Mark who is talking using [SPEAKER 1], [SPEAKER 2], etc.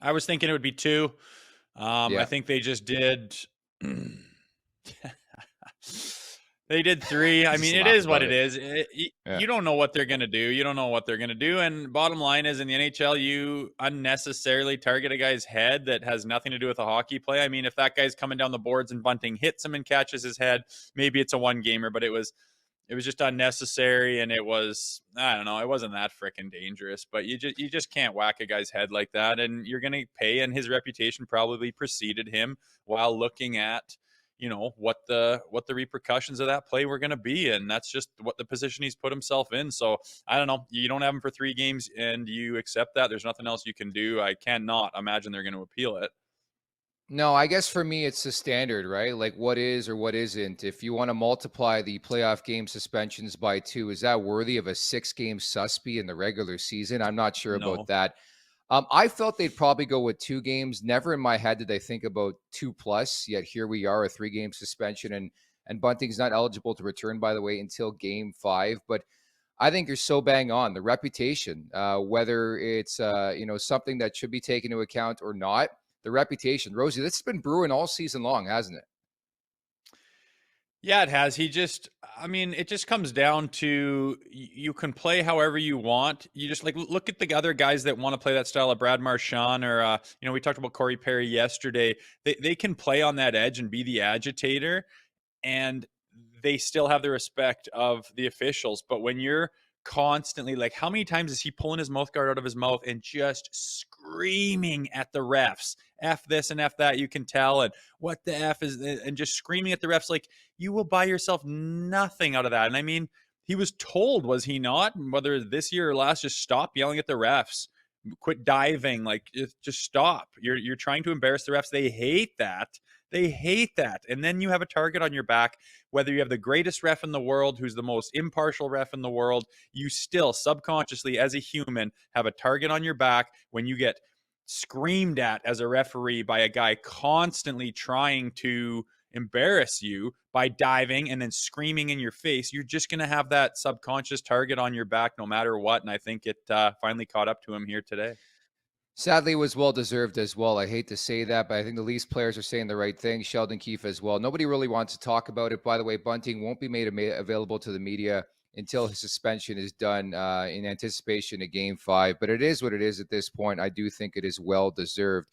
[SPEAKER 1] I was thinking it would be 2. I
[SPEAKER 2] Yeah.
[SPEAKER 1] think they just did. They did 3. I
[SPEAKER 2] Just
[SPEAKER 1] mean, it
[SPEAKER 2] laugh
[SPEAKER 1] is what
[SPEAKER 2] about
[SPEAKER 1] it
[SPEAKER 2] it.
[SPEAKER 1] is.
[SPEAKER 2] Yeah.
[SPEAKER 1] You don't know what they're going to do. You don't know what they're going to do. And bottom line is, in the NHL, you unnecessarily target a guy's head that has nothing to do with a hockey play. I mean, if that guy's coming down the boards and Bunting hits him and catches his head, maybe it's a one gamer. But it was just unnecessary, and it was, I don't know, it wasn't that freaking dangerous. But you just can't whack a guy's head like that, and you're going to pay. And his reputation probably preceded him while looking at what the repercussions of that play were going to be, and that's just what the position he's put himself in. So I don't know, you don't have him for 3 games and you accept that. There's nothing else you can do. I cannot imagine they're going to appeal it.
[SPEAKER 2] No, I guess for me, it's the standard, right? Like what is or what isn't. If you want to multiply the playoff game suspensions by 2, is that worthy of a 6-game suspe in the regular season? I'm not sure about
[SPEAKER 1] No.
[SPEAKER 2] that. I felt they'd probably go with 2 games. Never in my head did I think about 2 plus. Yet here we are, a 3-game suspension, and Bunting's not eligible to return, by the way, until Game 5. But I think you're so bang on the reputation, whether it's something that should be taken into account or not. The reputation, Rosie, this has been brewing all season long, hasn't it?
[SPEAKER 1] Yeah, it has. I mean, it just comes down to you can play however you want. You just like look at the other guys that want to play that style of Brad Marchand or, we talked about Corey Perry yesterday. They can play on that edge and be the agitator, and they still have the respect of the officials. But when you're constantly like, how many times is he pulling his mouth guard out of his mouth and just screaming at the refs? F this and F that, you can tell. And what the F is, and just screaming at the refs. Like, you will buy yourself nothing out of that. And I mean, he was told, was he not? Whether this year or last, just stop yelling at the refs. Quit diving. Like, just stop. You're trying to embarrass the refs. They hate that. They hate that. And then you have a target on your back, whether you have the greatest ref in the world, who's the most impartial ref in the world, you still subconsciously, as a human, have a target on your back when you get screamed at as a referee by a guy constantly trying to embarrass you by diving and then screaming in your face. You're just going to have that subconscious target on your back no matter what. And I think it finally caught up to him here today.
[SPEAKER 2] Sadly, it was well deserved as well. I hate to say that, but I think the Leafs players are saying the right thing. Sheldon Keefe as well. Nobody really wants to talk about it. By the way, Bunting won't be made available to the media until his suspension is done in anticipation of Game 5. But it is what it is at this point. I do think it is well deserved.